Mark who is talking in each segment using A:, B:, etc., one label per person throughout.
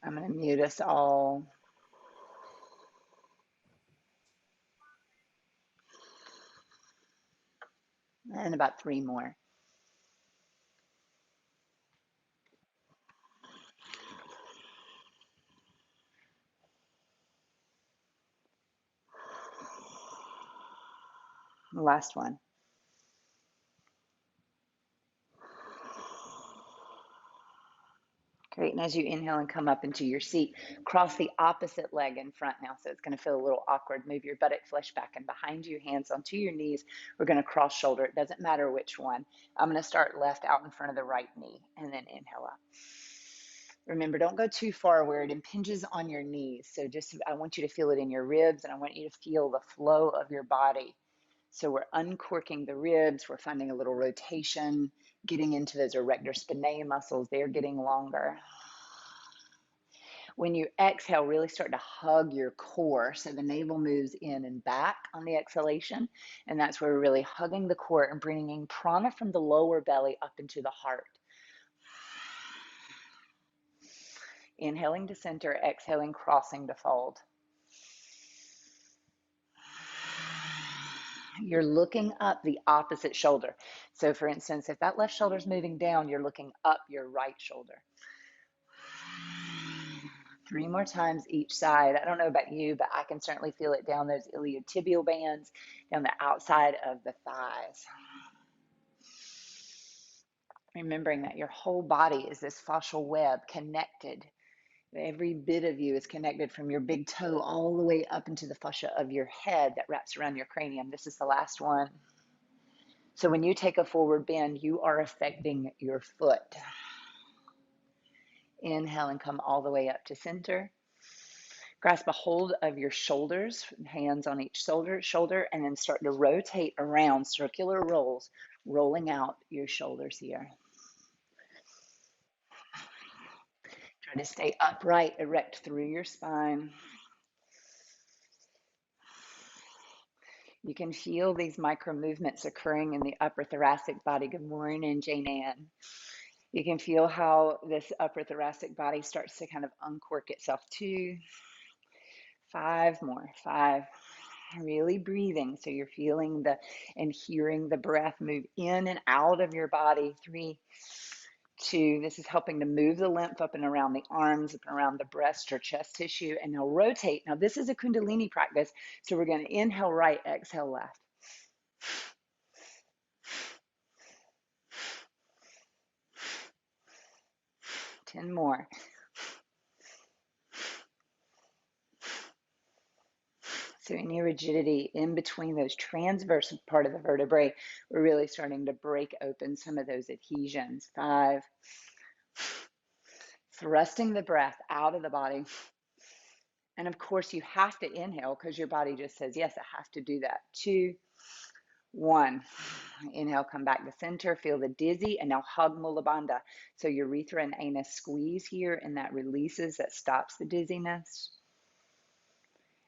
A: I'm going to mute us all. And about 3 more. The last one. Great. And as you inhale and come up into your seat, cross the opposite leg in front now. So it's going to feel a little awkward. Move your buttock flesh back and behind you, hands onto your knees. We're going to cross shoulder. It doesn't matter which one. I'm going to start left out in front of the right knee and then inhale up. Remember, don't go too far where it impinges on your knees. So just, I want you to feel it in your ribs, and I want you to feel the flow of your body. So we're uncorking the ribs. We're finding a little rotation, getting into those erector spinae muscles. They're getting longer. When you exhale, really start to hug your core. So the navel moves in and back on the exhalation. And that's where we're really hugging the core and bringing prana from the lower belly up into the heart. Inhaling to center, exhaling, crossing to fold. You're looking up the opposite shoulder. So for instance, if that left shoulder is moving down, you're looking up your right shoulder. 3 more times each side. I don't know about you, but I can certainly feel it down those iliotibial bands, down the outside of the thighs. Remembering that your whole body is this fascial web connected. Every bit of you is connected from your big toe all the way up into the fascia of your head that wraps around your cranium. This is the last one. So when you take a forward bend, you are affecting your foot. Inhale and come all the way up to center. Grasp a hold of your shoulders, hands on each shoulder, and then start to rotate around, circular rolls, rolling out your shoulders here. Try to stay upright, erect through your spine. You can feel these micro movements occurring in the upper thoracic body. Good morning, Jane Ann. You can feel how this upper thoracic body starts to kind of uncork itself too. 5 more, 5. Really breathing. So you're feeling the and hearing the breath move in and out of your body. 3, 2. This is helping to move the lymph up and around the arms, up and around the breast or chest tissue. And now rotate. Now this is a Kundalini practice. So we're going to inhale right, exhale left. 10 more. So any rigidity in between those transverse part of the vertebrae, we're really starting to break open some of those adhesions. 5. Thrusting the breath out of the body. And of course, you have to inhale because your body just says, yes, I have to do that. 2, 1. Inhale, come back to center. Feel the dizzy, and now hug Mula Bandha. So urethra and anus squeeze here, and that releases, that stops the dizziness.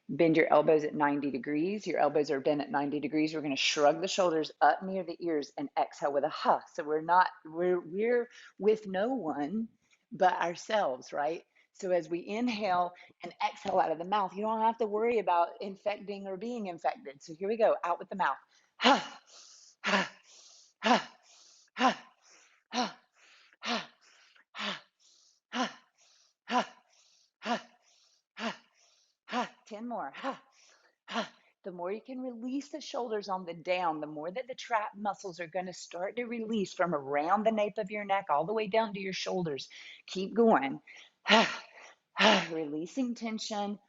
A: Bend your elbows at 90 degrees. Your elbows are bent at 90 degrees. We're going to shrug the shoulders up near the ears and exhale with a huh. So we're with no one but ourselves, right? So as we inhale and exhale out of the mouth, you don't have to worry about infecting or being infected. So here we go, out with the mouth. Ha, ha, ha, ha, ha, ha, ha, ha, ha, ha, ha, ha. 10 more. Ha. The more you can release the shoulders on the down, the more that the trap muscles are going to start to release from around the nape of your neck all the way down to your shoulders. Keep going. Releasing tension.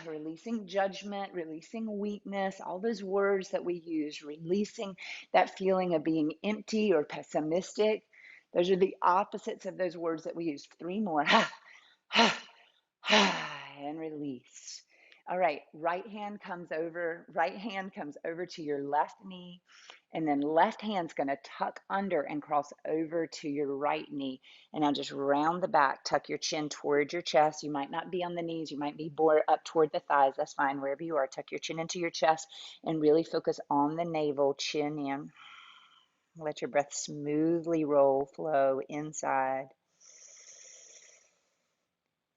A: Releasing judgment, releasing weakness, all those words that we use, releasing that feeling of being empty or pessimistic. Those are the opposites of those words that we use. 3 more. And release. All right, right hand comes over to your left knee, and then left hand's going to tuck under and cross over to your right knee. And now just round the back, tuck your chin toward your chest. You might not be on the knees, you might be more up toward the thighs. That's fine, wherever you are. Tuck your chin into your chest and really focus on the navel, chin in. Let your breath smoothly roll, flow inside.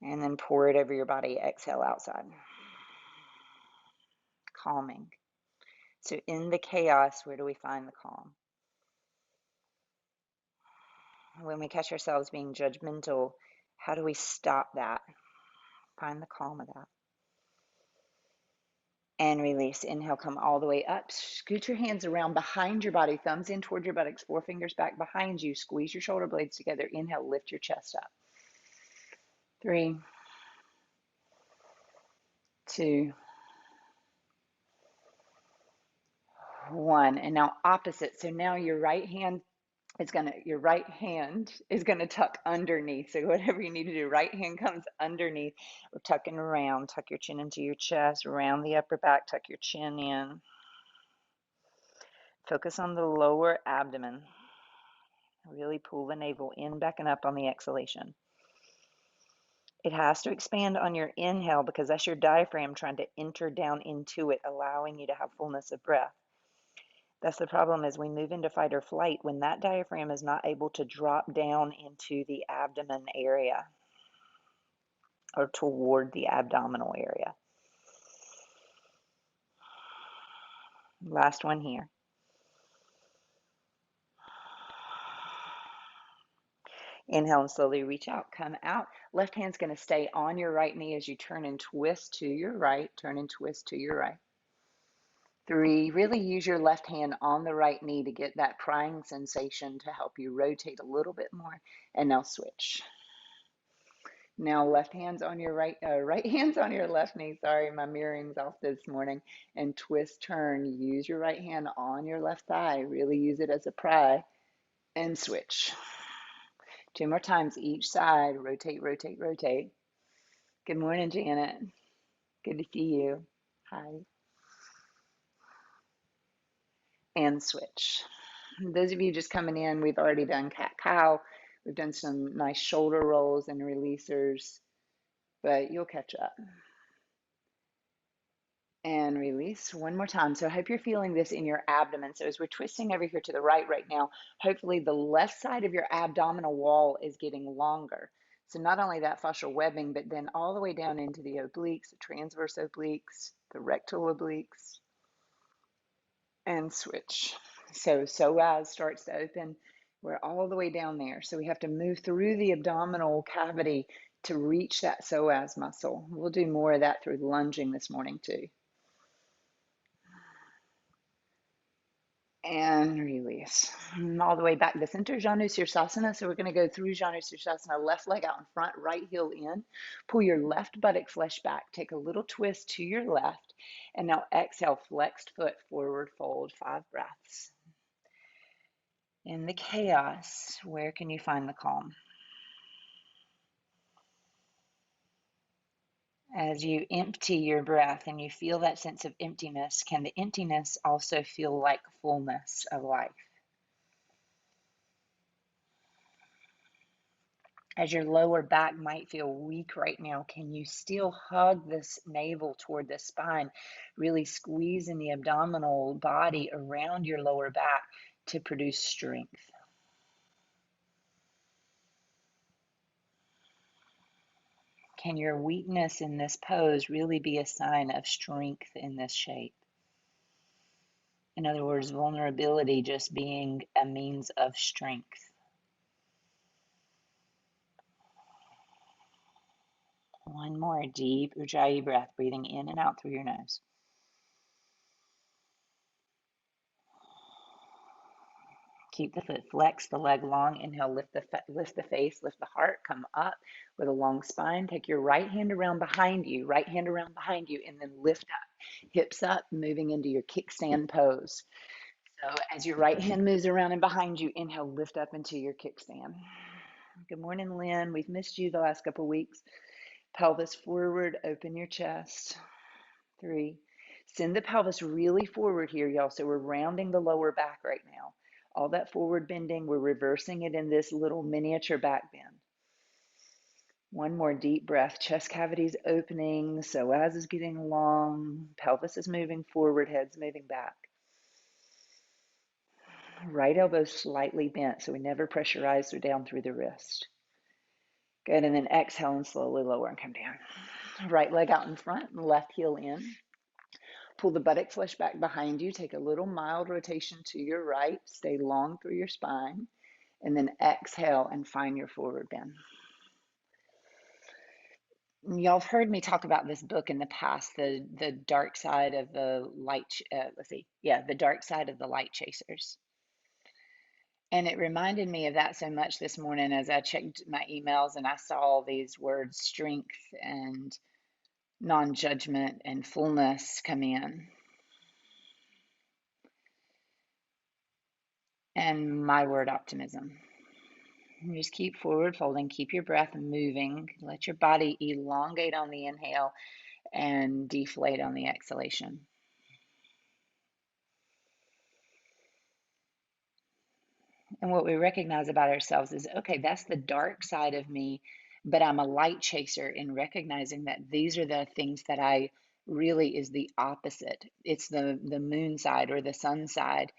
A: And then pour it over your body. Exhale outside. Calming. So in the chaos, where do we find the calm? When we catch ourselves being judgmental, how do we stop that? Find the calm of that. And release. Inhale, come all the way up. Scoot your hands around behind your body, thumbs in toward your buttocks, 4 fingers back behind you. Squeeze your shoulder blades together. Inhale, lift your chest up. 3, 2, 1. And now opposite. So now your right hand is gonna tuck underneath. So whatever you need to do, right hand comes underneath. We're tucking around. Tuck your chin into your chest, round the upper back, tuck your chin in. Focus on the lower abdomen. Really pull the navel in, back and up on the exhalation. It has to expand on your inhale because that's your diaphragm trying to enter down into it, allowing you to have fullness of breath. That's the problem, as we move into fight or flight, when that diaphragm is not able to drop down into the abdomen area or toward the abdominal area. Last one here. Inhale and slowly reach out, come out. Left hand's going to stay on your right knee as you turn and twist to your right, turn and twist to your right. 3, really use your left hand on the right knee to get that prying sensation to help you rotate a little bit more. And now switch. Now left hand's on your right hand's on your left knee. Sorry, my mirroring's off this morning. And twist, turn. Use your right hand on your left thigh. Really use it as a pry. And switch. 2 more times each side. Rotate, rotate, rotate. Good morning, Janet. Good to see you. Hi. And switch. Those of you just coming in, we've already done cat-cow. We've done some nice shoulder rolls and releasers, but you'll catch up. And release one more time. So I hope you're feeling this in your abdomen. So as we're twisting over here to the right now, hopefully the left side of your abdominal wall is getting longer. So not only that fascial webbing, but then all the way down into the obliques, the transverse obliques, the rectal obliques, and switch. So psoas starts to open. We're all the way down there. So we have to move through the abdominal cavity to reach that psoas muscle. We'll do more of that through lunging this morning too. And release. And all the way back to center, Janu Sirsasana. So we're going to go through Janu Sirsasana, left leg out in front, right heel in. Pull your left buttock flesh back. Take a little twist to your left. And now exhale, flexed foot, forward fold, 5 breaths. In the chaos, where can you find the calm? As you empty your breath and you feel that sense of emptiness, can the emptiness also feel like fullness of life? As your lower back might feel weak right now, can you still hug this navel toward the spine, really squeezing the abdominal body around your lower back to produce strength? Can your weakness in this pose really be a sign of strength in this shape? In other words, vulnerability just being a means of strength. One more deep Ujjayi breath, breathing in and out through your nose. Keep the foot flexed, the leg long. Inhale, lift the face, lift the heart, come up with a long spine. Take your right hand around behind you, and then lift up, hips up, moving into your kickstand pose. So as your right hand moves around and behind you, inhale, lift up into your kickstand. Good morning, Lynn. We've missed you the last couple of weeks. Pelvis forward, open your chest. 3. Send the pelvis really forward here, y'all. So we're rounding the lower back right now. All that forward bending, we're reversing it in this little miniature back bend. One more deep breath. Chest cavity's opening. Psoas is getting long. Pelvis is moving forward. Head's moving back. Right elbow slightly bent, so we never pressurize or down through the wrist. Good, and then exhale and slowly lower and come down. Right leg out in front and left heel in. Pull the buttock flesh back behind you. Take a little mild rotation to your right. Stay long through your spine. And then exhale and find your forward bend. Y'all have heard me talk about this book in the past, the dark side of the light. The dark side of the light chasers. And it reminded me of that so much this morning as I checked my emails and I saw these words, strength and non-judgment and fullness, come in. And my word, optimism. And just keep forward folding, keep your breath moving, let your body elongate on the inhale and deflate on the exhalation. And what we recognize about ourselves is, okay, that's the dark side of me, but I'm a light chaser in recognizing that these are the things that I really is the opposite. It's the moon side or the sun side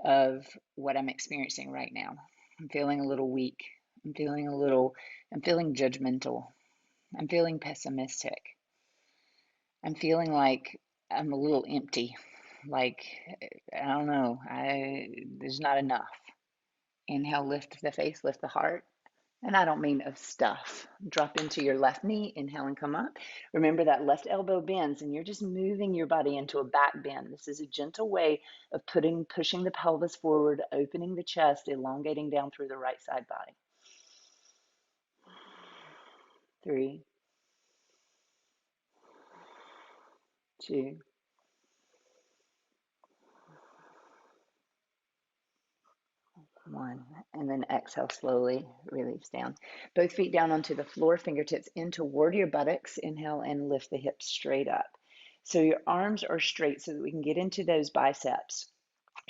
A: of what I'm experiencing right now. I'm feeling a little weak. I'm feeling judgmental. I'm feeling pessimistic. I'm feeling like I'm a little empty. Like, I don't know, there's not enough. Inhale, lift the face, lift the heart. And I don't mean of stuff. Drop into your left knee, inhale and come up. Remember that left elbow bends and you're just moving your body into a back bend. This is a gentle way of pushing the pelvis forward, opening the chest, elongating down through the right side body. 3, 2, 1, and then exhale slowly, release down. Both feet down onto the floor, fingertips in toward your buttocks. Inhale and lift the hips straight up. So your arms are straight so that we can get into those biceps.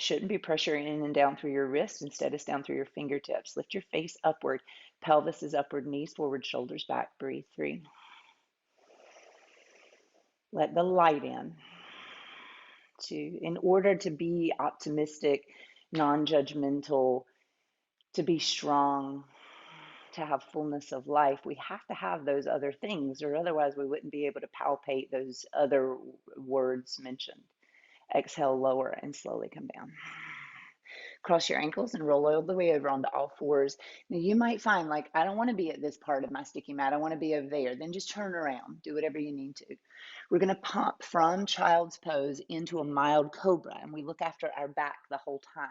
A: Shouldn't be pressure in and down through your wrists. Instead, it's down through your fingertips. Lift your face upward. Pelvis is upward, knees forward, shoulders back. Breathe. 3. Let the light in. 2. In order to be optimistic, non-judgmental, to be strong, to have fullness of life, we have to have those other things, or otherwise we wouldn't be able to palpate those other words mentioned. Exhale, lower, and slowly come down. Cross your ankles and roll all the way over onto all fours. Now you might find, like, I don't want to be at this part of my sticky mat. I want to be over there. Then just turn around. Do whatever you need to. We're going to pump from child's pose into a mild cobra, and we look after our back the whole time.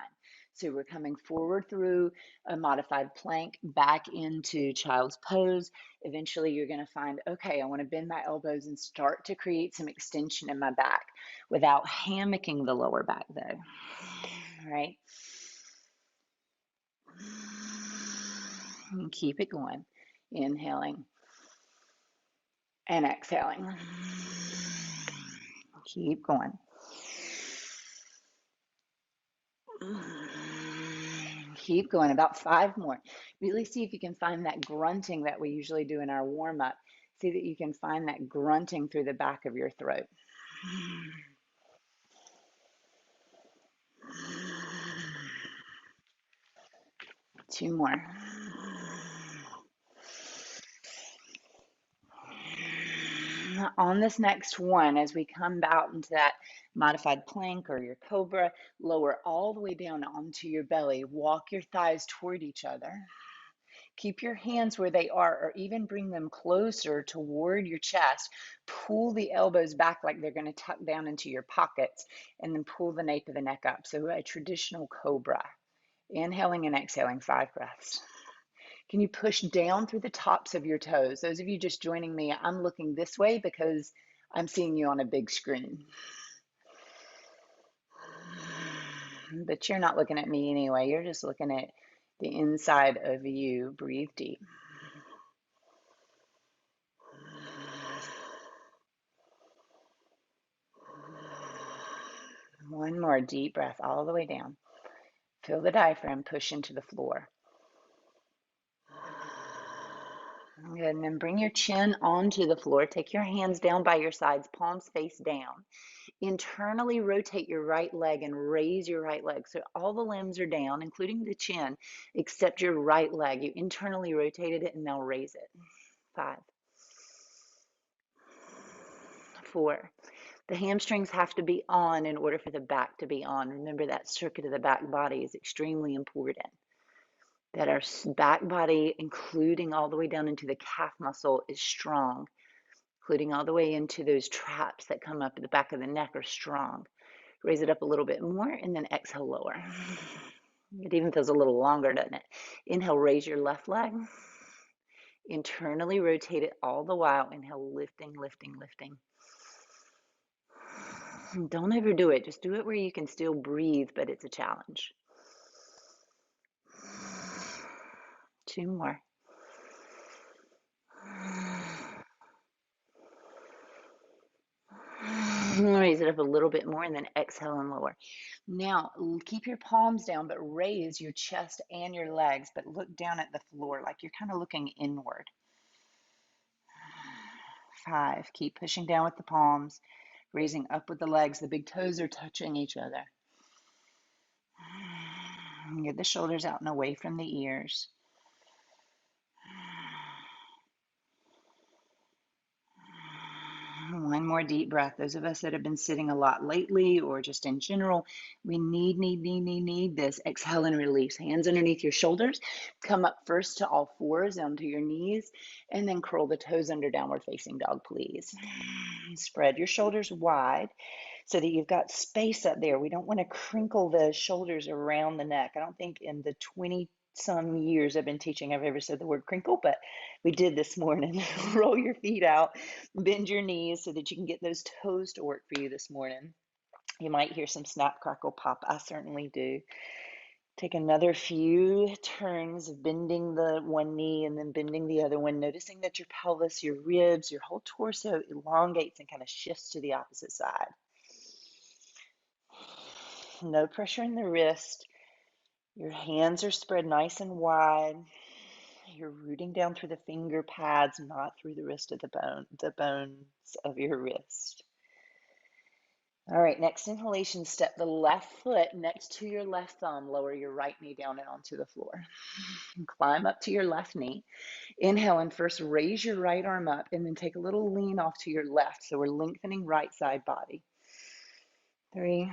A: So we're coming forward through a modified plank, back into child's pose. Eventually you're going to find, okay, I want to bend my elbows and start to create some extension in my back without hammocking the lower back though. All right. And keep it going. Inhaling and exhaling. Keep going. Keep going. About 5 more. Really see if you can find that grunting that we usually do in our warm-up. See that you can find that grunting through the back of your throat. 2 more. On this next one, as we come out into that modified plank or your cobra, lower all the way down onto your belly. Walk your thighs toward each other. Keep your hands where they are, or even bring them closer toward your chest. Pull the elbows back like they're going to tuck down into your pockets, and then pull the nape of the neck up. So a traditional cobra. Inhaling and exhaling, 5 breaths. Can you push down through the tops of your toes? Those of you just joining me, I'm looking this way because I'm seeing you on a big screen. But you're not looking at me anyway. You're just looking at the inside of you. Breathe deep. One more deep breath all the way down. Feel the diaphragm push into the floor. Good. And then bring your chin onto the floor. Take your hands down by your sides, palms face down. Internally rotate your right leg and raise your right leg. So all the limbs are down, including the chin, except your right leg. You internally rotated it and now raise it. 5, 4. The hamstrings have to be on in order for the back to be on. Remember, that circuit of the back body is extremely important. That our back body, including all the way down into the calf muscle, is strong. Including all the way into those traps that come up at the back of the neck are strong. Raise it up a little bit more and then exhale lower. It even feels a little longer, doesn't it? Inhale, raise your left leg. Internally rotate it all the while. Inhale, lifting, lifting, lifting. Don't overdo it. Just do it where you can still breathe, but it's a challenge. 2 more. Raise it up a little bit more and then exhale and lower. Now, keep your palms down, but raise your chest and your legs, but look down at the floor like you're kind of looking inward. 5, keep pushing down with the palms, raising up with the legs. The big toes are touching each other. Get the shoulders out and away from the ears. One more deep breath. Those of us that have been sitting a lot lately or just in general, we need this. Exhale and release. Hands underneath your shoulders. Come up first to all fours, down to your knees, and then curl the toes under downward facing dog, please. Spread your shoulders wide so that you've got space up there. We don't want to crinkle the shoulders around the neck. I don't think in the 20 some years I've been teaching I've ever said the word crinkle, but we did this morning. Roll your feet out, bend your knees so that you can get those toes to work for you this morning. You might hear some snap, crackle, pop. I certainly do. Take another few turns of bending the one knee and then bending the other one, noticing that your pelvis, your ribs, your whole torso elongates and kind of shifts to the opposite side. No pressure in the wrist. Your hands are spread nice and wide. You're rooting down through the finger pads, not through the wrist of the bones of your wrist. All right, next inhalation, step the left foot next to your left thumb. Lower your right knee down and onto the floor. And climb up to your left knee. Inhale and first raise your right arm up and then take a little lean off to your left. So we're lengthening right side body. 3,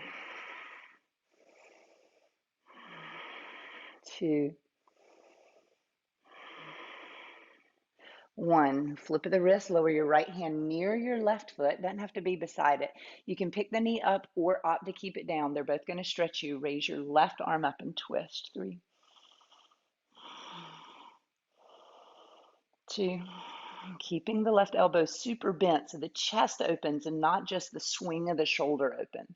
A: 2, 1. Flip of the wrist, lower your right hand near your left foot. Doesn't have to be beside it. You can pick the knee up or opt to keep it down. They're both going to stretch you. Raise your left arm up and twist. 3, 2. Keeping the left elbow super bent so the chest opens and not just the swing of the shoulder opens.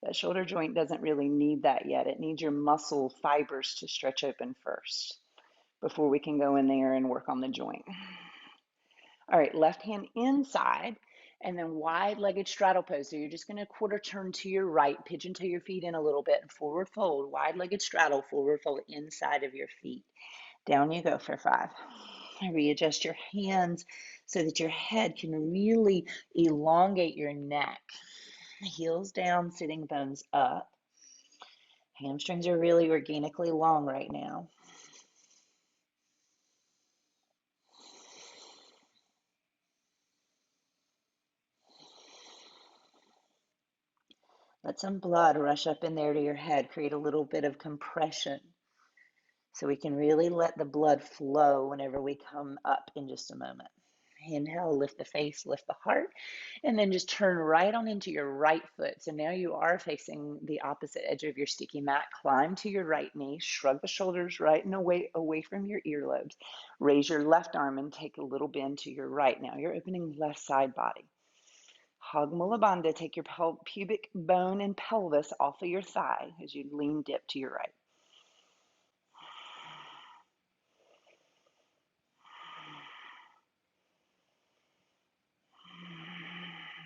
A: That shoulder joint doesn't really need that yet. It needs your muscle fibers to stretch open first before we can go in there and work on the joint. All right, left hand inside and then wide-legged straddle pose. So you're just going to quarter turn to your right, pigeon toe your feet in a little bit and forward fold, wide-legged straddle, forward fold inside of your feet. Down you go for 5. Readjust your hands so that your head can really elongate your neck. Heels down, sitting bones up. Hamstrings are really organically long right now. Let some blood rush up in there to your head, create a little bit of compression so we can really let the blood flow whenever we come up in just a moment. Inhale, lift the face, lift the heart, and then just turn right on into your right foot. So now you are facing the opposite edge of your sticky mat. Climb to your right knee, shrug the shoulders right and away from your earlobes. Raise your left arm and take a little bend to your right. Now you're opening left side body. Hug Mula Bandha, take your pubic bone and pelvis off of your thigh as you lean dip to your right.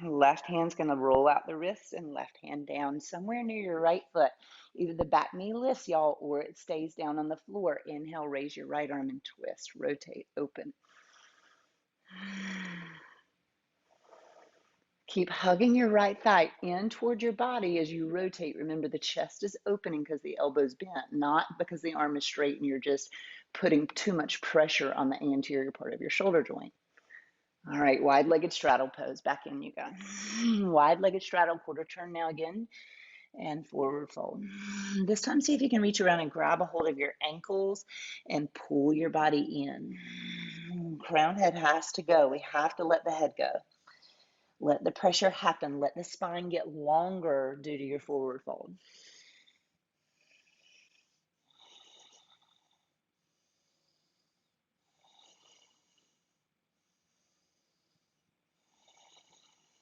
A: Left hand's going to roll out the wrists and left hand down somewhere near your right foot. Either the back knee lifts, y'all, or it stays down on the floor. Inhale, raise your right arm and twist. Rotate, open. Keep hugging your right thigh in toward your body as you rotate. Remember, the chest is opening because the elbow's bent, not because the arm is straight and you're just putting too much pressure on the anterior part of your shoulder joint. All right, wide-legged straddle pose. Back in you go. Wide-legged straddle, quarter turn now again, and forward fold. This time, see if you can reach around and grab a hold of your ankles and pull your body in. Crown head has to go. We have to let the head go. Let the pressure happen. Let the spine get longer due to your forward fold.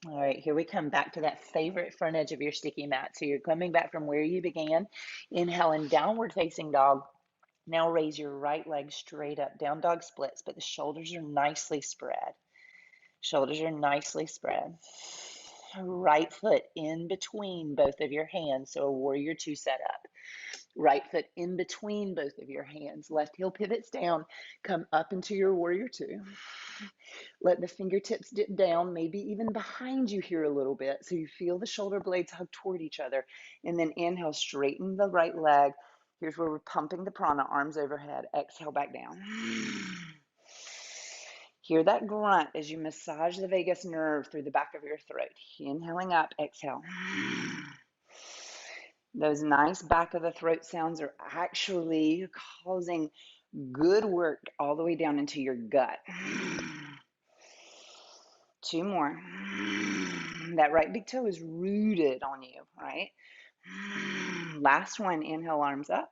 A: All right, here we come back to that favorite front edge of your sticky mat. So you're coming back from where you began. Inhale in downward facing dog. Now raise your right leg straight up. Down dog splits, but the shoulders are nicely spread. Shoulders are nicely spread. Right foot in between both of your hands. So a warrior two setup. Right foot in between both of your hands. Left heel pivots down. Come up into your warrior two. Let the fingertips dip down, maybe even behind you here a little bit, so you feel the shoulder blades hug toward each other. And then inhale, straighten the right leg. Here's where we're pumping the prana, arms overhead. Exhale, back down. Hear that grunt as you massage the vagus nerve through the back of your throat. Inhaling up, exhale. Those nice back of the throat sounds are actually causing good work all the way down into your gut. Two more. That right big toe is rooted on you, right? Last one, inhale, arms up.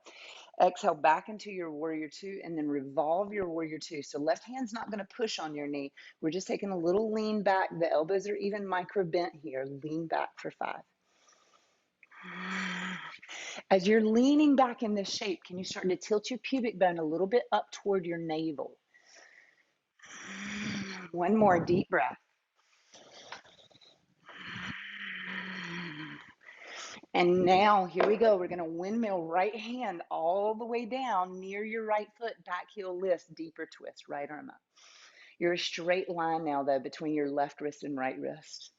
A: Exhale back into your warrior two, and then revolve your warrior two. So left hand's not going to push on your knee. We're just taking a little lean back. The elbows are even micro bent here. Lean back for 5. As you're leaning back in this shape, can you start to tilt your pubic bone a little bit up toward your navel? One more deep breath. And now here we go. We're going to windmill right hand all the way down near your right foot, back heel lift, deeper twist, right arm up. You're a straight line now, though, between your left wrist and right wrist.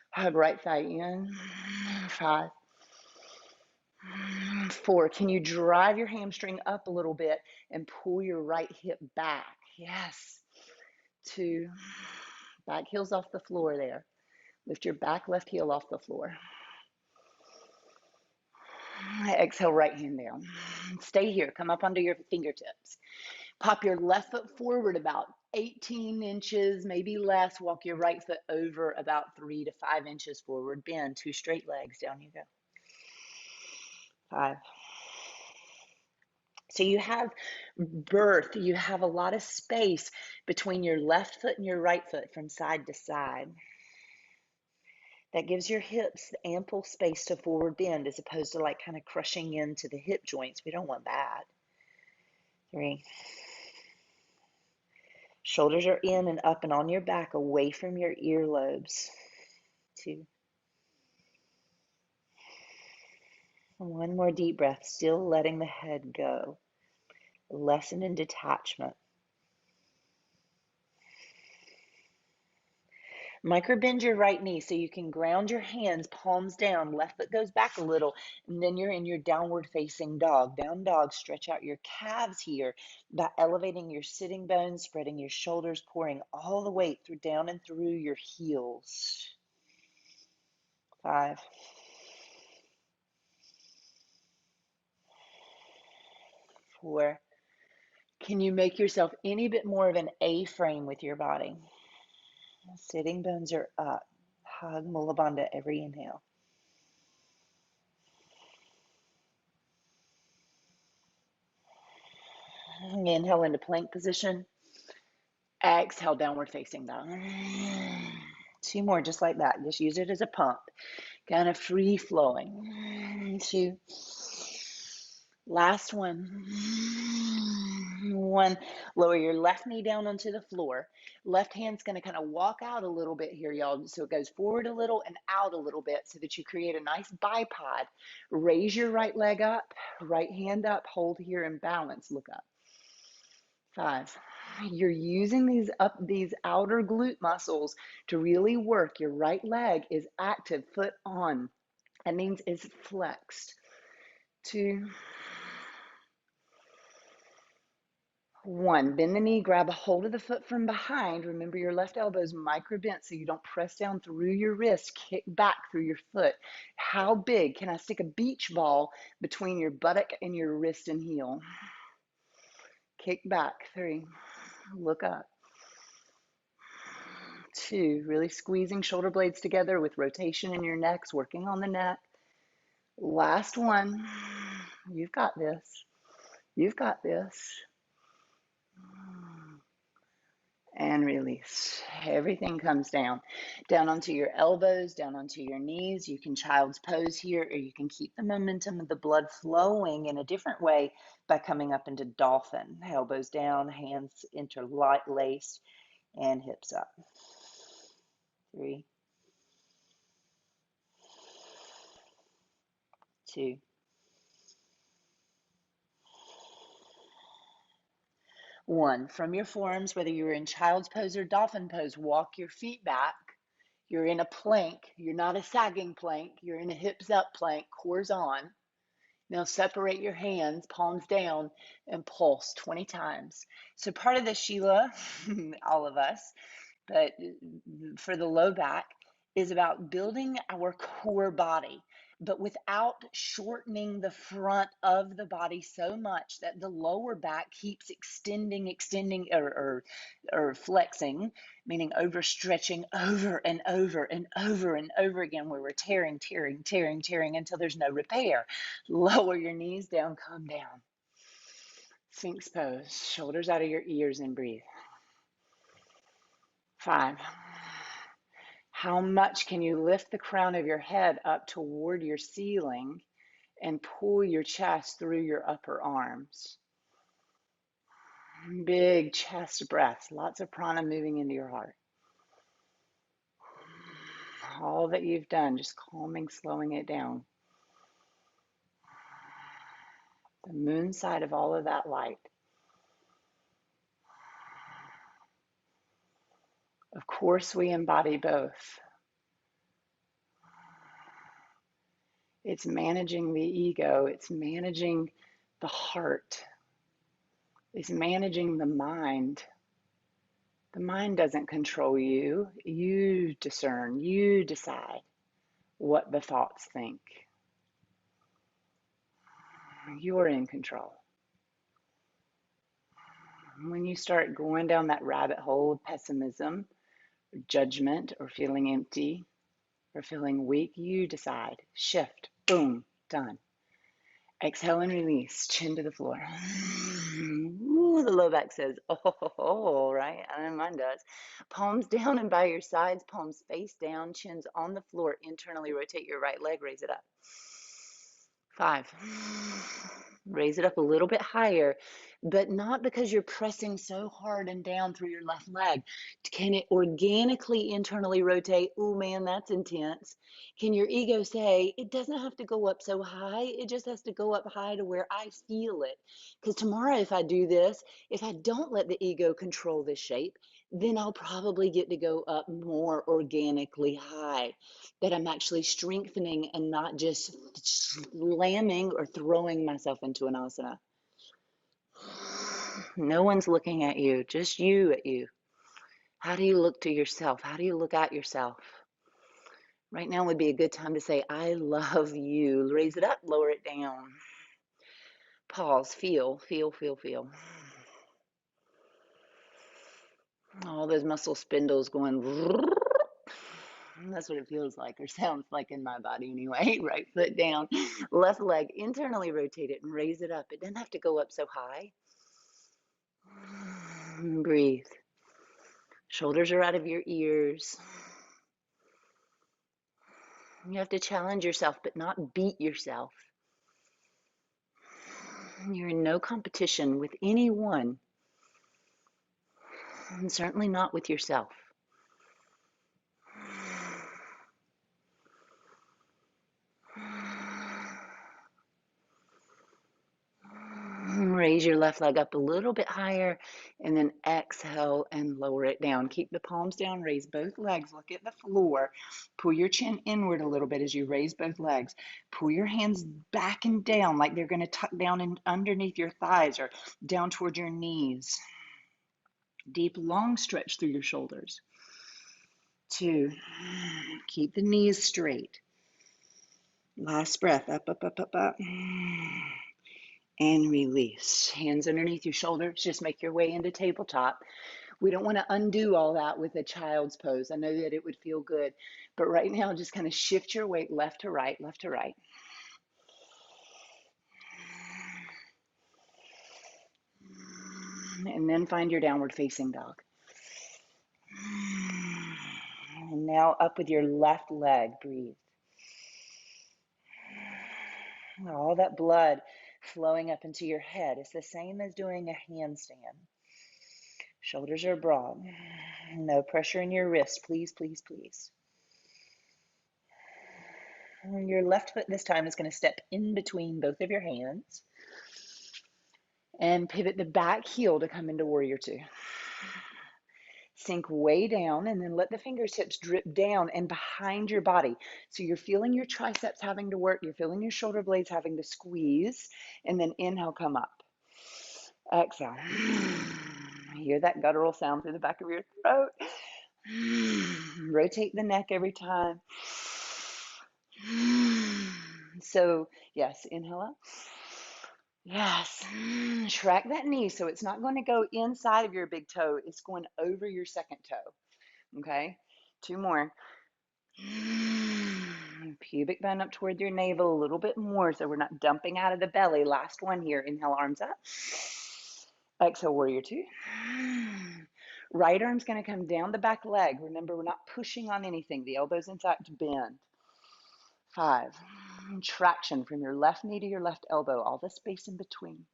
A: Hug right thigh in. 5, 4. Can you drive your hamstring up a little bit and pull your right hip back? Yes. 2. Back heel's off the floor there. Lift your back left heel off the floor. Exhale, right hand down. Stay here. Come up under your fingertips. Pop your left foot forward about 18 inches, maybe less. Walk your right foot over about 3 to 5 inches forward. Bend. 2 straight legs. Down you go. 5. So you have birth. You have a lot of space between your left foot and your right foot from side to side. That gives your hips ample space to forward bend as opposed to like kind of crushing into the hip joints. We don't want that. 3. Shoulders are in and up and on your back, away from your earlobes. 2. One more deep breath, still letting the head go. Lesson in detachment. Micro bend your right knee so you can ground your hands, palms down, left foot goes back a little, and then you're in your downward facing dog. Down dog, stretch out your calves here by elevating your sitting bones, spreading your shoulders, pouring all the weight through down and through your heels. 5. 4. Can you make yourself any bit more of an A-frame with your body? Sitting bones are up. Hug Mula Bandha every inhale. Inhale into plank position. Exhale, downward facing dog. 2 more, just like that. Just use it as a pump. Kind of free flowing. 2. Last one. 1. Lower your left knee down onto the floor. Left hand's going to kind of walk out a little bit here, y'all. So it goes forward a little and out a little bit so that you create a nice bipod. Raise your right leg up, right hand up, hold here and balance. Look up. 5. You're using these outer glute muscles to really work. Your right leg is active, foot on. That means it's flexed. 2. 1, bend the knee, grab a hold of the foot from behind. Remember your left elbow is micro bent so you don't press down through your wrist, kick back through your foot. How big can I stick a beach ball between your buttock and your wrist and heel? Kick back. 3, look up. 2, really squeezing shoulder blades together with rotation in your necks, working on the neck. Last one. You've got this. You've got this. And release. Everything comes down. Down onto your elbows, down onto your knees. You can child's pose here, or you can keep the momentum of the blood flowing in a different way by coming up into dolphin. Elbows down, hands interlaced, and hips up. 3, 2, 1. From your forearms, whether you're in child's pose or dolphin pose, walk your feet back. You're in a plank. You're not a sagging plank. You're in a hips up plank, cores on. Now separate your hands, palms down, and pulse 20 times. So part of the Sheila, all of us, but for the low back, is about building our core body, but without shortening the front of the body so much that the lower back keeps extending, or flexing, meaning overstretching over and over and over and over again, where we're tearing until there's no repair. Lower your knees down, come down. Sphinx pose, shoulders out of your ears, and breathe. 5. How much can you lift the crown of your head up toward your ceiling and pull your chest through your upper arms? Big chest breaths, lots of prana moving into your heart. All that you've done, just calming, slowing it down. The moon side of all of that light. Of course, we embody both. It's managing the ego, it's managing the heart, it's managing the mind. The mind doesn't control you. You discern, you decide what the thoughts think. You're in control. When you start going down that rabbit hole of pessimism, or judgment, or feeling empty, or feeling weak, you decide. Shift. Boom. Done. Exhale and release. Chin to the floor. Ooh, the low back says, oh, right? I know mine does. Palms down and by your sides, palms face down, chins on the floor. Internally rotate your right leg, raise it up. 5. Raise it up a little bit higher, but not because you're pressing so hard and down through your left leg. Can it organically internally rotate? Oh man, that's intense. Can your ego say, it doesn't have to go up so high, it just has to go up high to where I feel it? Because tomorrow, if I do this, if I don't let the ego control this shape, then I'll probably get to go up more organically high, that I'm actually strengthening and not just slamming or throwing myself into an asana. No one's looking at you, just you at you. How do you look to yourself? How do you look at yourself? Right now would be a good time to say, I love you. Raise it up, lower it down. Pause, feel. All those muscle spindles going. That's what it feels like, or sounds like in my body anyway. Right foot down, left leg internally rotate it and raise it up. It doesn't have to go up so high. Breathe. Shoulders are out of your ears. You have to challenge yourself, but not beat yourself. You're in no competition with anyone, and certainly not with yourself. Raise Raise your left leg up a little bit higher, and then exhale and lower it down. Keep the palms down, raise both legs, look at the floor. Pull your chin inward a little bit as you raise both legs. Pull your hands back and down like they're going to tuck down in underneath your thighs or down toward your knees. Deep, long stretch through your shoulders. 2, keep the knees straight. Last breath, up, up, up, up, up. And release. Hands underneath your shoulders. Just make your way into tabletop. We don't want to undo all that with a child's pose. I know that it would feel good, but right now just kind of shift your weight left to right, left to right. And then find your downward facing dog. And now up with your left leg, breathe. All that blood flowing up into your head. It's the same as doing a handstand. Shoulders are broad. No pressure in your wrist, please, please, please. And your left foot this time is going to step in between both of your hands and pivot the back heel to come into warrior 2. Sink way down and then let the fingertips drip down and behind your body. So you're feeling your triceps having to work. You're feeling your shoulder blades having to squeeze. And then inhale, come up. Exhale. Hear that guttural sound through the back of your throat. Rotate the neck every time. So, yes, inhale up. Yes. Track that knee so it's not going to go inside of your big toe. It's going over your second toe. Okay? 2 more. Pubic bone up toward your navel a little bit more so we're not dumping out of the belly. Last one here. Inhale, arms up. Exhale, warrior 2. Right arm's going to come down the back leg. Remember, we're not pushing on anything. The elbow's in fact bend. 5. Traction from your left knee to your left elbow, all the space in between.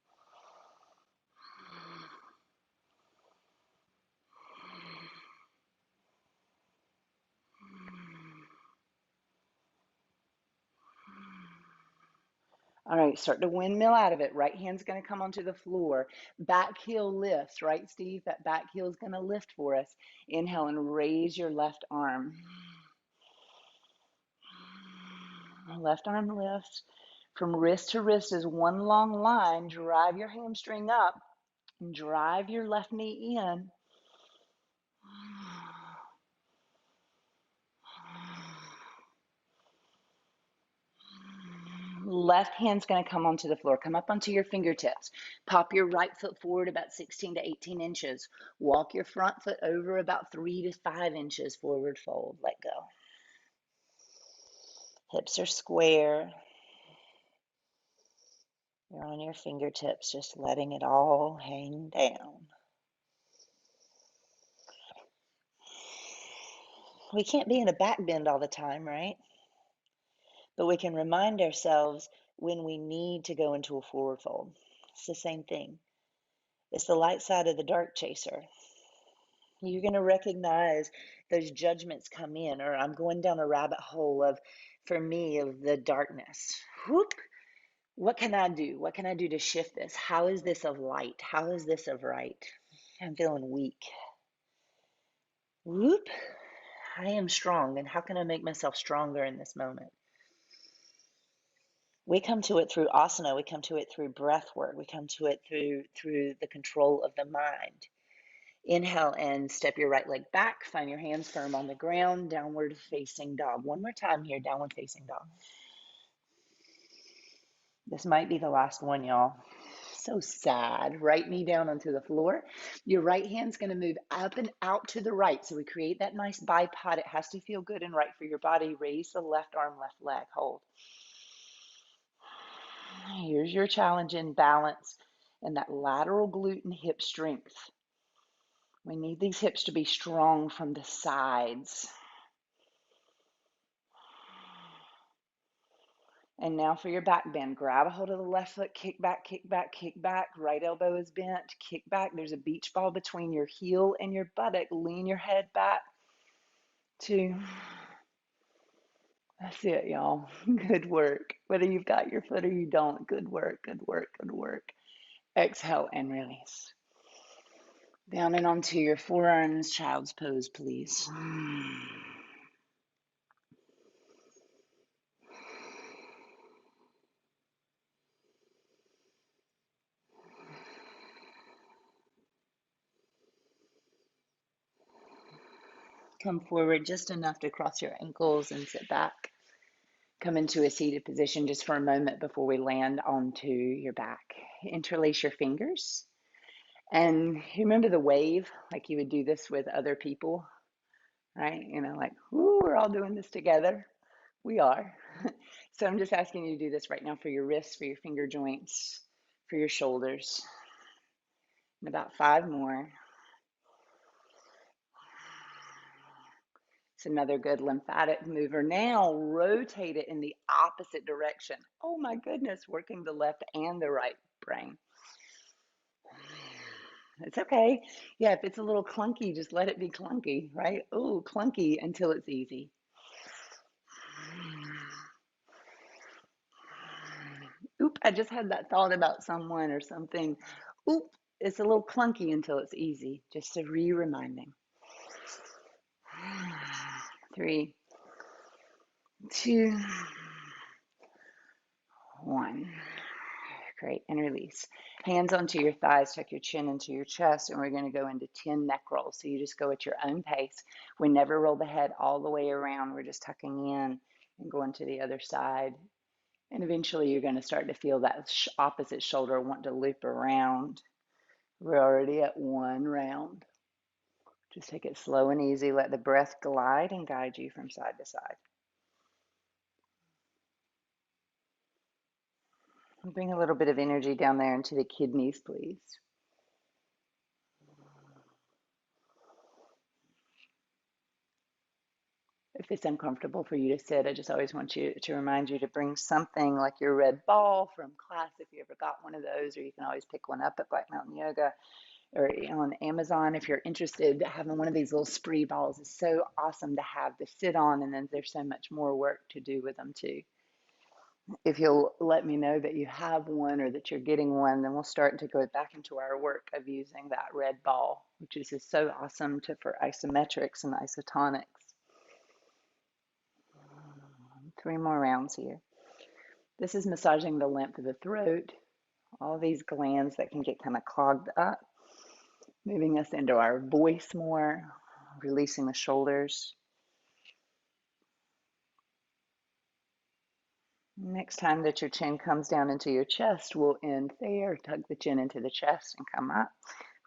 A: All right, start to windmill out of it. Right hand's going to come onto the floor. Back heel lifts, right, Steve? That back heel is going to lift for us. Inhale and raise your left arm. Left arm lifts. From wrist to wrist is one long line. Drive your hamstring up. And drive your left knee in. Left hand's going to come onto the floor. Come up onto your fingertips. Pop your right foot forward about 16 to 18 inches. Walk your front foot over about 3 to 5 inches. Forward fold. Let go. Hips are square. You're on your fingertips, just letting it all hang down. We can't be in a back bend all the time, right? But we can remind ourselves when we need to go into a forward fold. It's the same thing. It's the light side of the dark chaser. You're going to recognize those judgments come in, or I'm going down a rabbit hole of, for me, of the darkness. Whoop! What can I do? What can I do to shift this? How is this of light? How is this of right? I'm feeling weak. Whoop! I am strong, and how can I make myself stronger in this moment? We come to it through asana. We come to it through breath work. We come to it through the control of the mind. Inhale and step your right leg back. Find your hands firm on the ground. Downward facing dog. One more time here. Downward facing dog. This might be the last one, y'all. So sad. Right knee down onto the floor. Your right hand's going to move up and out to the right. So we create that nice bipod. It has to feel good and right for your body. Raise the left arm, left leg. Hold. Here's your challenge in balance and that lateral glute and hip strength. We need these hips to be strong from the sides. And now for your back bend. Grab a hold of the left foot, kick back, kick back, kick back. Right elbow is bent, kick back. There's a beach ball between your heel and your buttock. Lean your head back. 2. That's it, y'all. Good work. Whether you've got your foot or you don't, good work, good work, good work. Exhale and release. Down and onto your forearms, child's pose, please. Come forward just enough to cross your ankles and sit back. Come into a seated position just for a moment before we land onto your back. Interlace your fingers. And remember the wave, like you would do this with other people, right? Like, ooh, we're all doing this together. We are. So I'm just asking you to do this right now for your wrists, for your finger joints, for your shoulders. And about 5 more. It's another good lymphatic mover. Now rotate it in the opposite direction. Oh my goodness, working the left and the right brain. It's okay. Yeah, if it's a little clunky, just let it be clunky, right? Oh, clunky until it's easy. Oop, I just had that thought about someone or something. Oop, it's a little clunky until it's easy. Just a reminding. 3, 2, 1. Great, and release. Hands onto your thighs, tuck your chin into your chest, and we're going to go into 10 neck rolls. So you just go at your own pace. We never roll the head all the way around. We're just tucking in and going to the other side. And eventually you're going to start to feel that opposite shoulder want to loop around. We're already at 1 round. Just take it slow and easy. Let the breath glide and guide you from side to side. Bring a little bit of energy down there into the kidneys, please. If it's uncomfortable for you to sit, I just always want you to remind you to bring something like your red ball from class if you ever got one of those, or you can always pick one up at Black Mountain Yoga or on Amazon if you're interested. Having one of these little spree balls is so awesome to have to sit on, and then there's so much more work to do with them too. If you'll let me know that you have one or that you're getting one, then we'll start to go back into our work of using that red ball, which is just so awesome for isometrics and isotonics. 3 more rounds here. This is massaging the lymph of the throat, all these glands that can get kind of clogged up, moving us into our voice more, releasing the shoulders. Next time that your chin comes down into your chest, we'll end there. Tug the chin into the chest and come up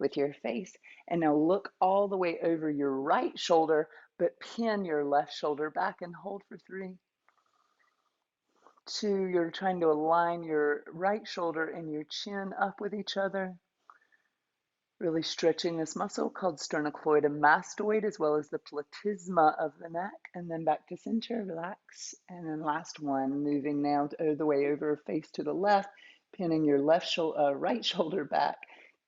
A: with your face. And now look all the way over your right shoulder, but pin your left shoulder back and hold for 3, 2, you're trying to align your right shoulder and your chin up with each other. Really stretching this muscle called sternocleidomastoid, as well as the platysma of the neck. And then back to center, relax. And then last one, moving now the way over, face to the left, pinning your right shoulder back.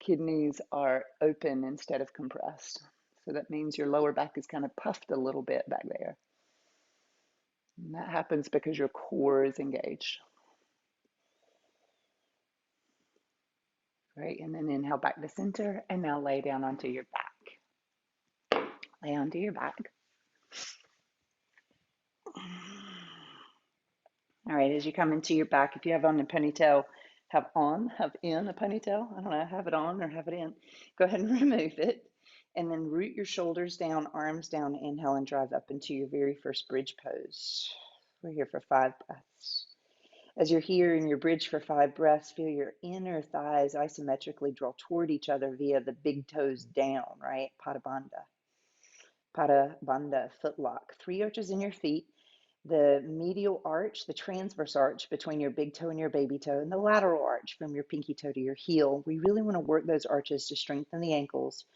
A: Kidneys are open instead of compressed. So that means your lower back is kind of puffed a little bit back there. And that happens because your core is engaged. Great, and then inhale back to center, and now lay down onto your back. Lay onto your back. All right, as you come into your back, if you have on a ponytail, have in a ponytail, I don't know, have it on or have it in, go ahead and remove it. And then root your shoulders down, arms down, inhale and drive up into your very first bridge pose. We're here for 5 breaths. As you're here in your bridge for 5 breaths, feel your inner thighs isometrically draw toward each other via the big toes down, right? Pada bandha, foot lock. 3 arches in your feet, the medial arch, the transverse arch between your big toe and your baby toe, and the lateral arch from your pinky toe to your heel. We really want to work those arches to strengthen the ankles,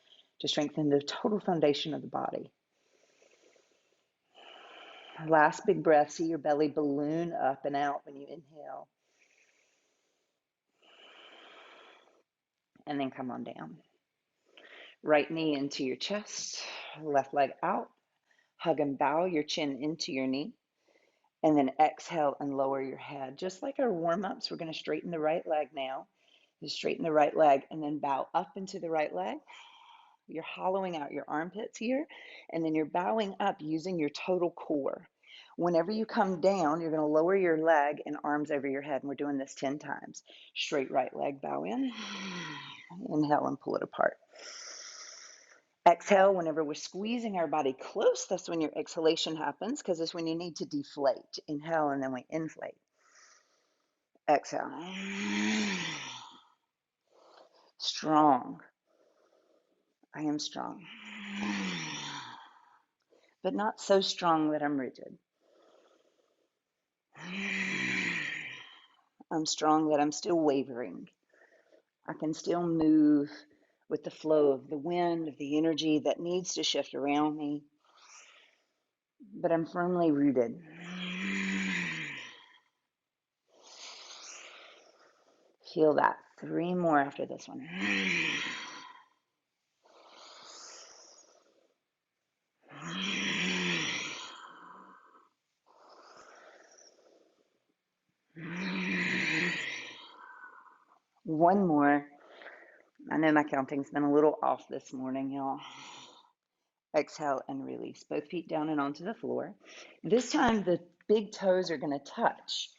A: to strengthen the total foundation of the body. Last big breath, see your belly balloon up and out when you inhale. And then come on down. Right knee into your chest, left leg out. Hug and bow your chin into your knee. And then exhale and lower your head. Just like our warm-ups, we're going to straighten the right leg now. You straighten the right leg and then bow up into the right leg. You're hollowing out your armpits here, and then you're bowing up using your total core. Whenever you come down, you're going to lower your leg and arms over your head, and we're doing this 10 times. Straight right leg, bow in. Inhale and pull it apart. Exhale, whenever we're squeezing our body close, that's when your exhalation happens, because it's when you need to deflate. Inhale, and then we inflate. Exhale. Strong. I am strong. But not so strong that I'm rigid. I'm strong that I'm still wavering. I can still move with the flow of the wind, of the energy that needs to shift around me. But I'm firmly rooted. Feel that. 3 more after this one. One more. I know my counting's been a little off this morning, y'all. Exhale and release. Both feet down and onto the floor. This time the big toes are going to touch.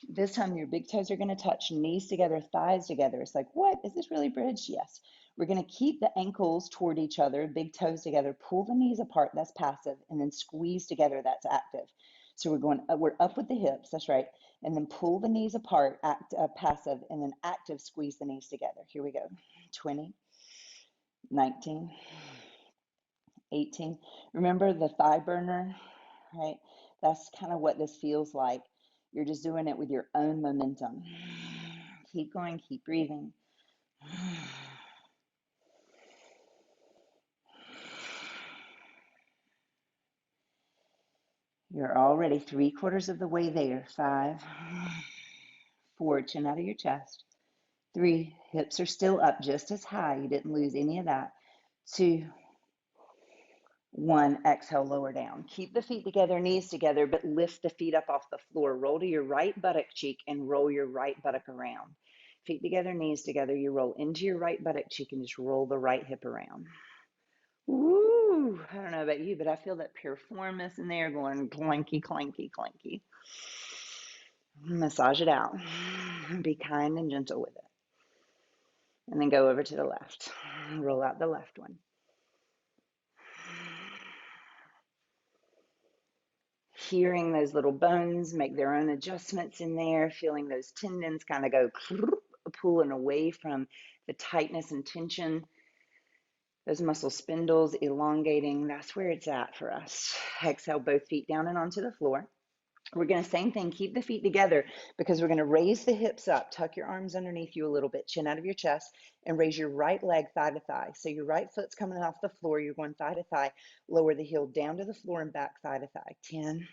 A: This time your big toes are going to touch, knees together, thighs together. It's like, what? Is this really bridge? Yes. We're going to keep the ankles toward each other, big toes together, pull the knees apart, that's passive, and then squeeze together, that's active. So we're up with the hips, that's right, and then pull the knees apart, passive, and then active, squeeze the knees together. Here we go. 20, 19, 18. Remember the thigh burner, right? That's kind of what this feels like. You're just doing it with your own momentum. Keep going, keep breathing. You're already 3/4 of the way there. 5, 4, chin out of your chest. 3, hips are still up just as high. You didn't lose any of that. 2, 1, exhale, lower down. Keep the feet together, knees together, but lift the feet up off the floor. Roll to your right buttock cheek and roll your right buttock around. Feet together, knees together. You roll into your right buttock cheek and just roll the right hip around. Woo! I don't know about you, but I feel that pure formness in there going clanky, clanky, clanky. Massage it out. Be kind and gentle with it. And then go over to the left. Roll out the left one. Hearing those little bones make their own adjustments in there, feeling those tendons kind of go pulling away from the tightness and tension. Those muscle spindles elongating, that's where it's at for us. Exhale, both feet down and onto the floor. We're going to, same thing, keep the feet together because we're going to raise the hips up, tuck your arms underneath you a little bit, chin out of your chest, and raise your right leg thigh to thigh. So your right foot's coming off the floor, you're going thigh to thigh, lower the heel down to the floor and back thigh to thigh. 10,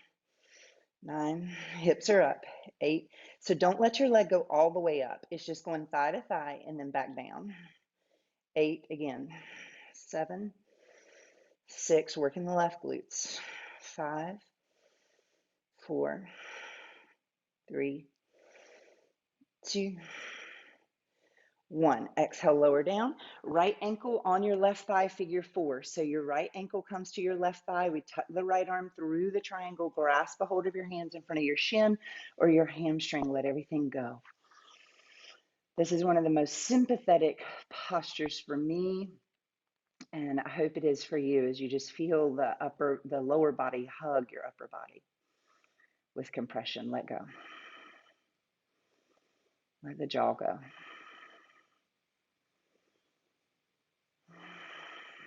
A: 9, hips are up. 8, so don't let your leg go all the way up. It's just going thigh to thigh and then back down. 8 again. 7, 6, working the left glutes. 5, 4, 3, 2, 1. Exhale, lower down. Right ankle on your left thigh, figure 4. So your right ankle comes to your left thigh. We tuck the right arm through the triangle, grasp a hold of your hands in front of your shin or your hamstring. Let everything go. This is one of the most sympathetic postures for me, and I hope it is for you, as you just feel the lower body hug your upper body with compression. Let go. Let the jaw go.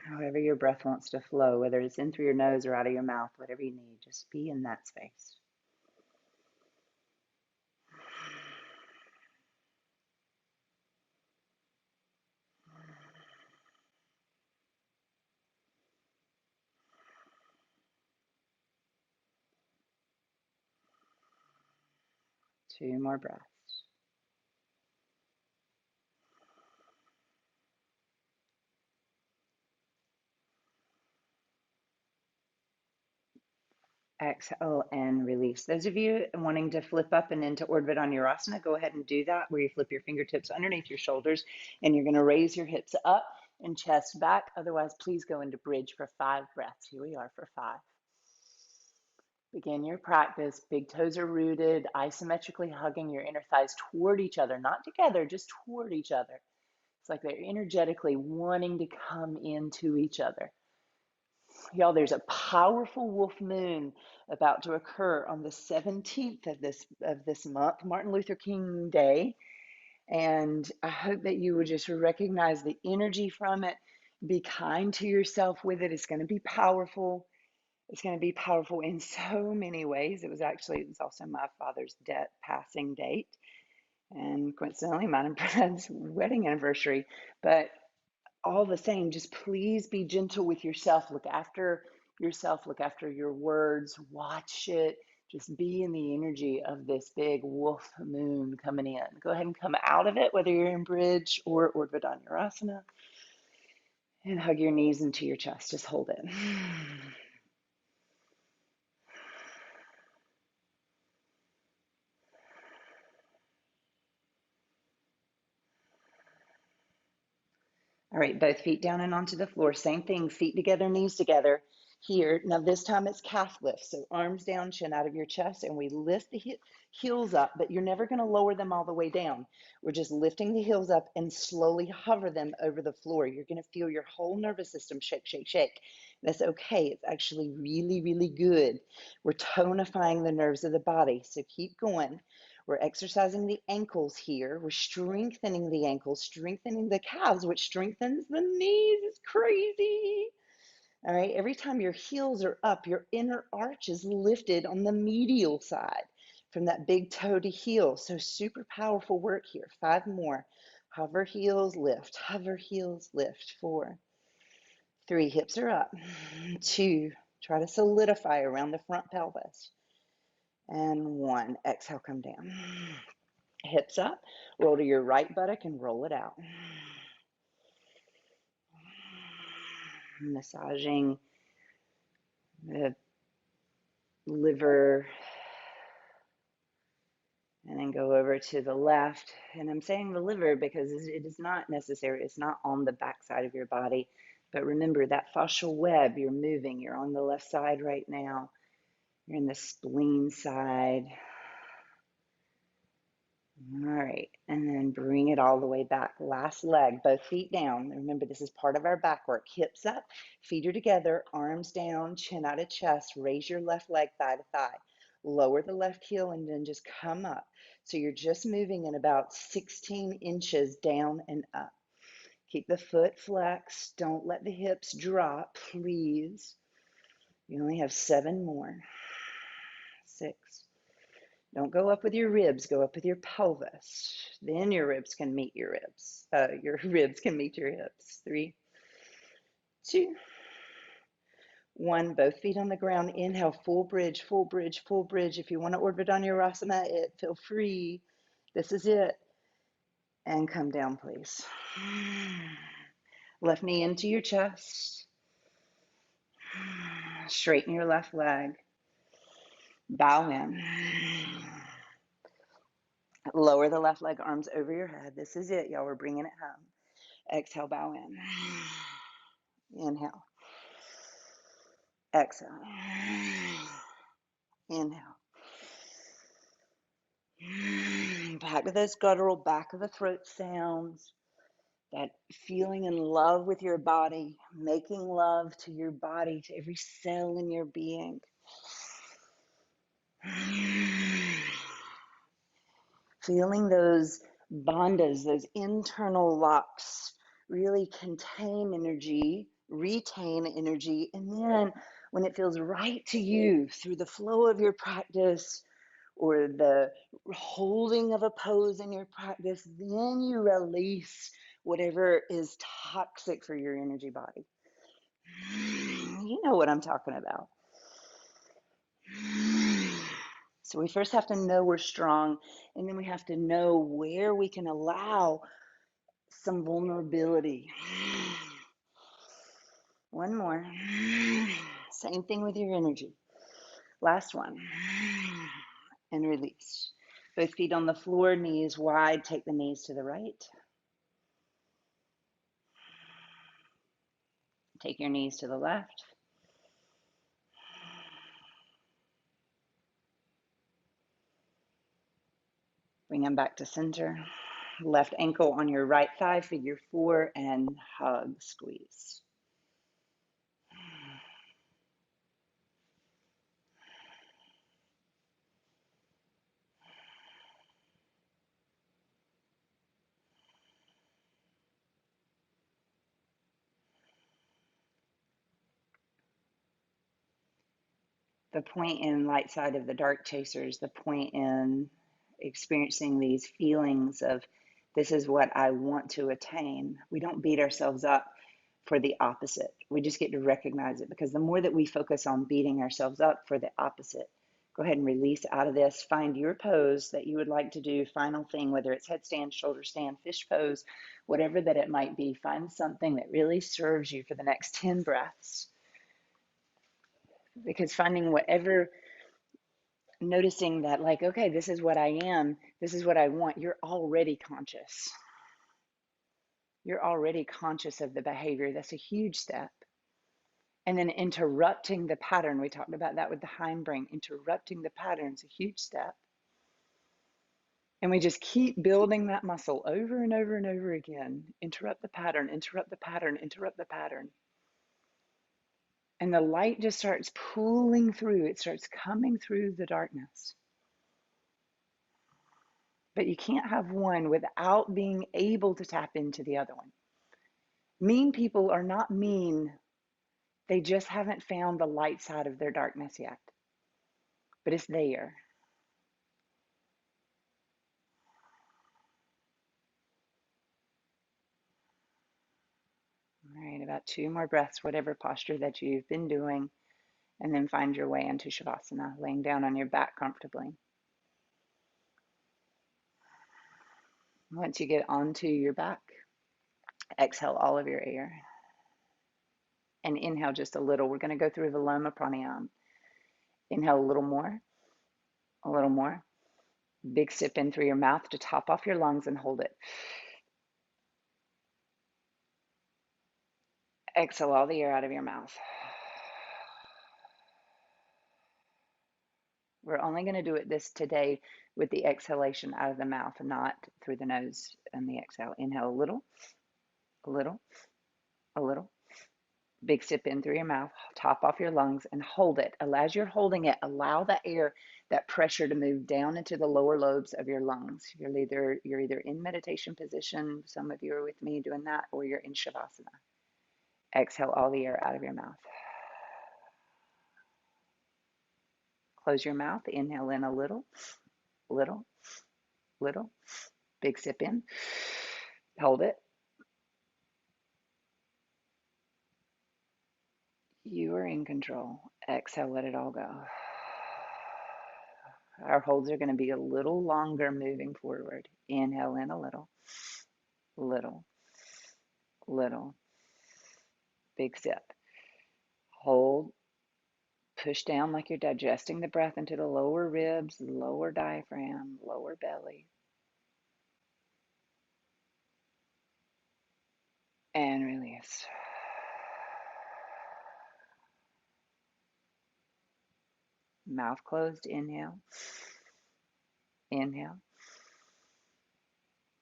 A: However your breath wants to flow, whether it's in through your nose or out of your mouth, whatever you need, just be in that space. Two more breaths. Exhale and release. Those of you wanting to flip up and into Urdhva Dhanurasana, go ahead and do that, where you flip your fingertips underneath your shoulders and you're going to raise your hips up and chest back. Otherwise, please go into bridge for 5 breaths. Here we are for 5. Begin your practice. Big toes are rooted, isometrically hugging your inner thighs toward each other, not together, just toward each other. It's like they're energetically wanting to come into each other. Y'all, there's a powerful wolf moon about to occur on the 17th of this month, Martin Luther King Day. And I hope that you will just recognize the energy from it. Be kind to yourself with it. It's going to be powerful. It's going to be powerful in so many ways. It was also my father's passing date. And coincidentally, mine and Brad's wedding anniversary. But all the same, just please be gentle with yourself. Look after yourself, look after your words, watch it. Just be in the energy of this big wolf moon coming in. Go ahead and come out of it, whether you're in bridge or Urdhva Dhanurasana, and hug your knees into your chest. Just hold it. All right, both feet down and onto the floor. Same thing, feet together, knees together. Here, now this time it's calf lift. So arms down, chin out of your chest, and we lift the heels up, but you're never going to lower them all the way down. We're just lifting the heels up and slowly hover them over the floor. You're going to feel your whole nervous system shake, shake, shake. That's okay. It's actually really, really good. We're tonifying the nerves of the body. So keep going. We're exercising the ankles here. We're strengthening the ankles, strengthening the calves, which strengthens the knees. It's crazy. All right. Every time your heels are up, your inner arch is lifted on the medial side from that big toe to heel. So super powerful work here. 5 more. Hover heels, lift. Hover heels, lift. 4, 3, hips are up. 2, try to solidify around the front pelvis. And 1, exhale, come down. Hips up, roll to your right buttock and roll it out. Massaging the liver, and then go over to the left. And I'm saying the liver because it is not necessary. It's not on the back side of your body. But remember that fascial web, you're moving. You're on the left side right now. You're in the spleen side. All right, and then bring it all the way back. Last leg, both feet down. Remember, this is part of our back work. Hips up, feet are together, arms down, chin out of chest. Raise your left leg thigh to thigh. Lower the left heel and then just come up. So you're just moving in about 16 inches down and up. Keep the foot flexed. Don't let the hips drop, please. You only have 7 more. 6. Don't go up with your ribs, go up with your pelvis. Then your ribs can meet your ribs. Your ribs can meet your hips. 3, 2, 1. Both feet on the ground. Inhale, full bridge, full bridge, full bridge. If you want to Urdhva Dhanurasana, feel free. This is it. And come down, please. Left knee into your chest. Straighten your left leg. Bow in. Lower the left leg, arms over your head. This is it, y'all. We're bringing it home. Exhale, bow in. Inhale. Exhale. Inhale. Back to those guttural, back of the throat sounds. That feeling in love with your body, making love to your body, to every cell in your being. Feeling those bandhas, those internal locks, really contain energy, retain energy, and then when it feels right to you through the flow of your practice or the holding of a pose in your practice, then you release whatever is toxic for your energy body. You know what I'm talking about. So we first have to know we're strong, and then we have to know where we can allow some vulnerability. 1 more. Same thing with your energy. Last one. And release. Both feet on the floor, knees wide. Take the knees to the right. Take your knees to the left. Bring them back to center. Left ankle on your right thigh, figure four, and hug, squeeze. The point in Light Side of the Dark Chasers, the point in experiencing these feelings of this is what I want to attain, we don't beat ourselves up for the opposite. We just get to recognize it, because the more that we focus on beating ourselves up for the opposite, go ahead and release out of this. Find your pose that you would like to do, final thing, whether it's headstand, shoulder stand, fish pose, whatever that it might be. Find something that really serves you for the next 10 breaths. Because finding whatever, noticing that, like, okay, this is what I am, this is what I want, you're already conscious. You're already conscious of the behavior. That's a huge step. And then interrupting the pattern. We talked about that with the hindbrain. Interrupting the pattern is a huge step. And we just keep building that muscle over and over and over again. Interrupt the pattern, interrupt the pattern, interrupt the pattern. And the light just starts pooling through. It starts coming through the darkness. But you can't have one without being able to tap into the other one. Mean people are not mean. They just haven't found the light side of their darkness yet. But it's there. All right, about 2 more breaths, whatever posture that you've been doing, and then find your way into Shavasana, laying down on your back comfortably. Once you get onto your back, exhale all of your air. And inhale just a little. We're going to go through Viloma Pranayama. Inhale a little more, a little more. Big sip in through your mouth to top off your lungs and hold it. Exhale all the air out of your mouth. We're only going to do it this today with the exhalation out of the mouth, not through the nose and the exhale. Inhale a little, a little, a little. Big sip in through your mouth, top off your lungs, and hold it. As you're holding it, allow the air, that pressure, to move down into the lower lobes of your lungs. You're either in meditation position, some of you are with me doing that, or you're in Shavasana. Exhale all the air out of your mouth. Close your mouth. Inhale in a little, little, little. Big sip in. Hold it. You are in control. Exhale, let it all go. Our holds are going to be a little longer moving forward. Inhale in a little, little, little. Big sip. Hold. Push down like you're digesting the breath into the lower ribs, lower diaphragm, lower belly. And release. Mouth closed. Inhale. Inhale.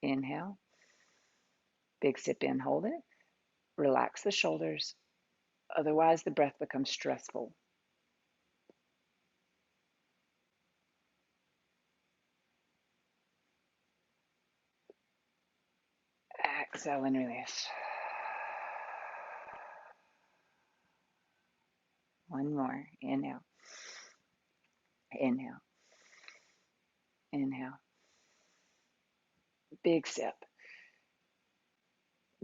A: Inhale. Big sip in. Hold it. Relax the shoulders. Otherwise, the breath becomes stressful. Exhale and release. One more. Inhale. Inhale. Inhale. Big sip.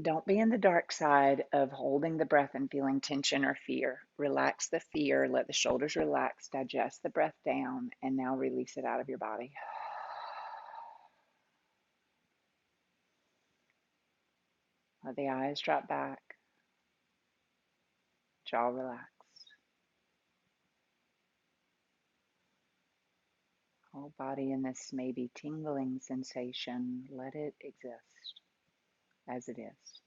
A: Don't be in the dark side of holding the breath and feeling tension or fear. Relax the fear. Let the shoulders relax. Digest the breath down. And now release it out of your body. Let the eyes drop back. Jaw relaxed. whole body in this maybe tingling sensation. Let it exist as it is.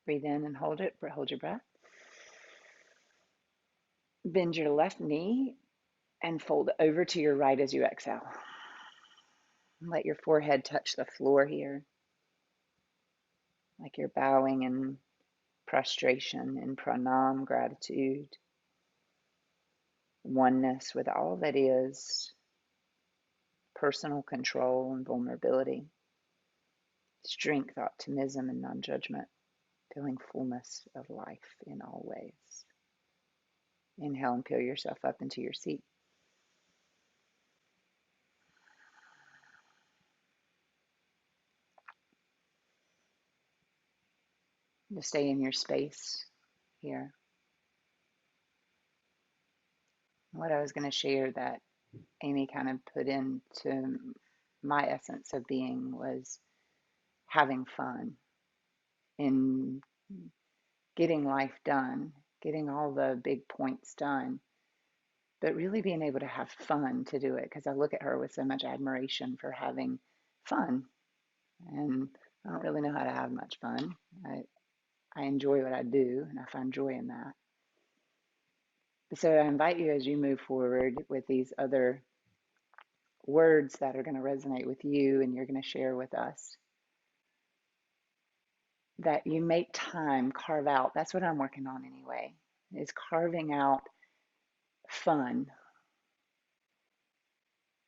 A: Breathe in and hold it. Hold your breath. Bend your left knee and fold over to your right as you exhale. Let your forehead touch the floor here, like you're bowing in prostration, in pranam, gratitude, oneness with all that is, personal control and vulnerability, strength, optimism, and non-judgment, feeling fullness of life in all ways. Inhale and peel yourself up into your seat. Just stay in your space here. What I was going to share that Amy kind of put into my essence of being was having fun in getting life done, getting all the big points done, but really being able to have fun to do it, because I look at her with so much admiration for having fun. And I don't really know how to have much fun. I enjoy what I do, and I find joy in that. So I invite you, as you move forward with these other words that are going to resonate with you and you're going to share with us, that you make time, carve out. That's what I'm working on anyway, is carving out fun.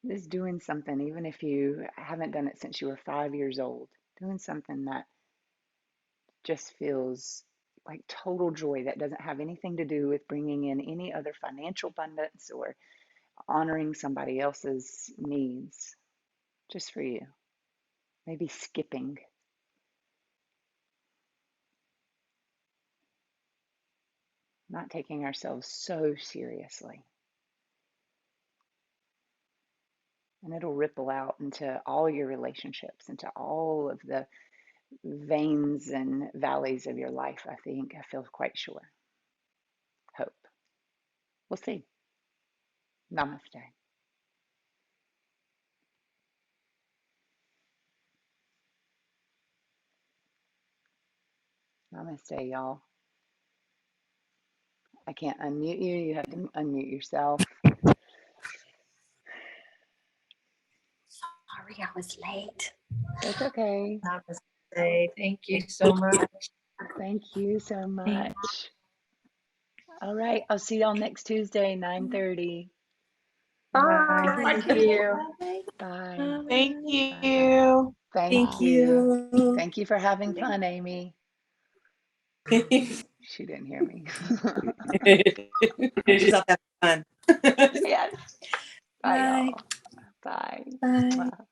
A: Just doing something, even if you haven't done it since you were 5 years old, doing something that just feels like total joy, that doesn't have anything to do with bringing in any other financial abundance or honoring somebody else's needs, just for you. Maybe skipping. Not taking ourselves so seriously. And it'll ripple out into all your relationships, into all of the veins and valleys of your life, I think. I feel quite sure. Hope. We'll see. Namaste. Namaste, y'all. I can't unmute you. You have to unmute yourself.
B: Sorry, I was late.
A: That's okay.
C: Namaste. Thank you so much.
A: Thank you so much. All right. I'll see y'all next Tuesday, 9:30.
C: Bye. Thank you.
A: Bye.
C: Thank
A: you. Thank you.
B: you.
A: Thank you for having fun, Amy. She didn't hear me.
C: She's off having fun.
A: Yes. Bye,
B: Bye.
A: y'all. Bye.
B: Bye.
A: Mwah.